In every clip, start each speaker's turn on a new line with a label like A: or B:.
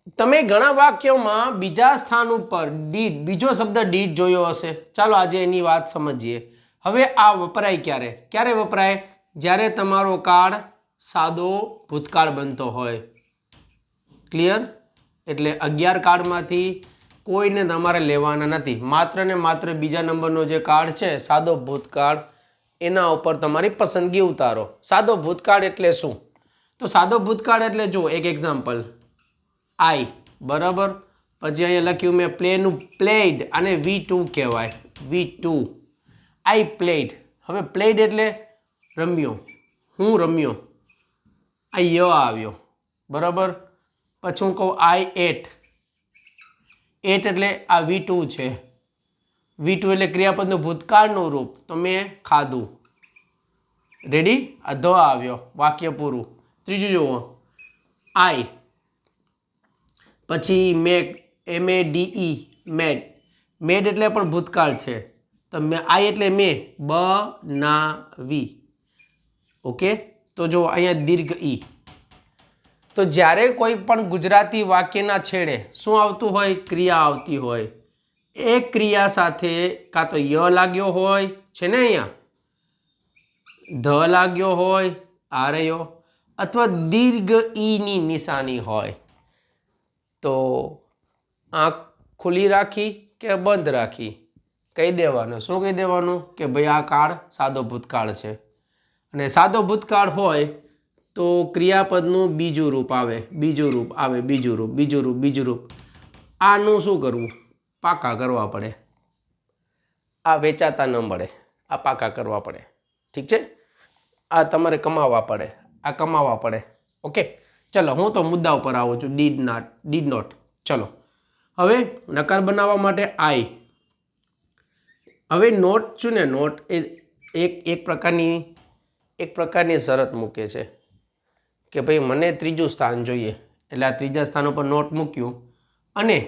A: તમે ઘણા વાક્યોમાં બીજા સ્થાન ઉપર ડીડ બીજો શબ્દ ડીડ જોયો હશે. ચાલો આજે એની વાત સમજીએ. હવે આ વપરાય ક્યારે? ક્યારે વપરાય? જ્યારે તમારો કાળ સાદો ભૂતકાળ બનતો હોય. ક્લિયર? એટલે 11 કાળમાંથી કોઈને તમારે લેવાના નથી. માત્ર ને માત્ર બીજા નંબરનો જે કાળ છે સાદો ભૂતકાળ, એના ઉપર તમારી પસંદગી ઉતારો. સાદો ભૂતકાળ એટલે શું? તો સાદો ભૂતકાળ એટલે જો એક એક્ઝામ્પલ, આઈ, બરાબર. પછી અહીંયા લખ્યું મેં પ્લેનું, પ્લેડ, અને V2 કહેવાય. V2, આઈ પ્લેડ. હવે પ્લેડ એટલે રમ્યો, હું રમ્યો. આ ય આવ્યો, બરાબર. પછી હું કહું આઈ એટ. એટ એટલે આ V2 છે. V2 એટલે ક્રિયાપદનું ભૂતકાળનું રૂપ, તો મેં ખાધું. રેડી? આ ધ આવ્યો, વાક્ય પૂરું. ત્રીજું જુઓ, આઈ, પછી મેક, MADE, મેડ. મેડ એટલે પણ ભૂતકાળ છે. તો આઈ એટલે મેં બનાવી. ઓકે, તો જો અહીંયા દીર્ઘ ઈ. તો જ્યારે કોઈ પણ ગુજરાતી વાક્યના છેડે શું આવતું હોય? ક્રિયા આવતી હોય. એ ક્રિયા સાથે કાં તો ય લાગ્યો હોય છે ને, અહીંયા ધ લાગ્યો હોય, આ રહ્યો, અથવા દીર્ઘ ઈની નિશાની હોય. તો આંખ ખુલ્લી રાખી કે બંધ રાખી કહી દેવાનું. શું કહી દેવાનું? કે ભાઈ આ કાળ સાદો ભૂતકાળ છે. અને સાદો ભૂતકાળ હોય તો ક્રિયાપદનું બીજું રૂપ આવે, બીજું રૂપ આવે, બીજું રૂપ, બીજું રૂપ, બીજું રૂપ. આનું શું કરવું? પાકા કરવા પડે. આ વેચાતા ન મળે, આ પાકા કરવા પડે. ઠીક છે? આ તમારે કમાવા પડે, આ કમાવા પડે. ઓકે, ચલો હું તો મુદ્દા ઉપર આવું છું. Did not. ચલો હવે નકાર બનાવવા માટે આઈ. હવે નોટ છું ને, નોટ એ એક પ્રકારની શરત મૂકે છે કે ભાઈ મને ત્રીજું સ્થાન જોઈએ. એટલે આ ત્રીજા સ્થાન ઉપર નોટ મૂક્યું, અને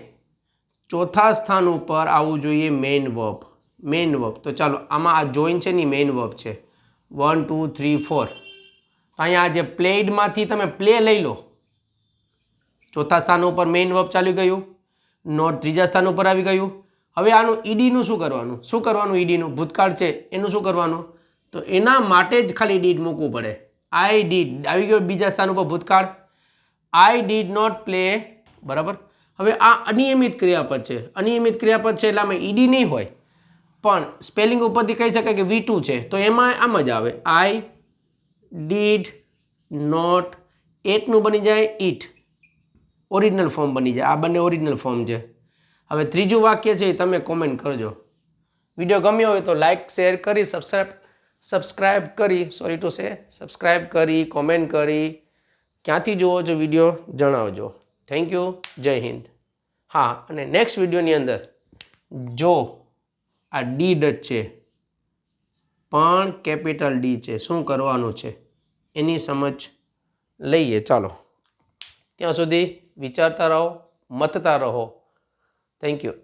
A: ચોથા સ્થાન ઉપર આવવું જોઈએ મેઇન વર્બ. Main verb. તો ચાલો આમાં આ જોઈન છે ને મેઇન વર્બ છે. 1 2 3 4. તો અહીંયા આ જે પ્લેડમાંથી તમે પ્લે લઈ લો. ચોથા સ્થાન ઉપર મેઇન વર્બ ચાલી ગયું, નોટ ત્રીજા સ્થાન ઉપર આવી ગયું. હવે આનું ઈડીનું શું કરવાનું? શું કરવાનું? ઈડીનું ભૂતકાળ છે એનું શું કરવાનું? તો એના માટે જ ખાલી ડીડ મૂકવું પડે. આઈ ડીડ આવી ગયો બીજા સ્થાન ઉપર ભૂતકાળ. આઈ ડીડ નોટ પ્લે, બરાબર. હવે આ અનિયમિત ક્રિયાપદ છે. અનિયમિત ક્રિયાપદ છે એટલે આમાં ઈડી નહીં હોય, પણ સ્પેલિંગ ઉપરથી કહી શકાય કે V2 છે. તો એમાં આમ જ આવે, આઈ ડીડ નોટ. એટનું બની જાય ઈટ, ઓરિજિનલ ફોર્મ બની જાય. આ બંને ઓરિજિનલ ફોર્મ છે. હવે ત્રીજું વાક્ય છે એ તમે કોમેન્ટ કરજો. વિડીયો ગમ્યો હોય તો લાઇક, શેર કરી, સબસ્ક્રાઇબ કરી, સોરી ટુ સે, સબસ્ક્રાઇબ કરી, કોમેન્ટ કરી, ક્યાંથી જુઓ છો વિડીયો જણાવજો. Thank you. જય હિન્દ. હા, અને નેક્સ્ટ વિડીયોની અંદર જો આ ડીડ જ છે પણ કેપિટલ ડી છે, શું કરવાનું છે એની સમજ લઈએ. ચાલો ત્યાં સુધી વિચારતા રહો, મથતા રહો. Thank you.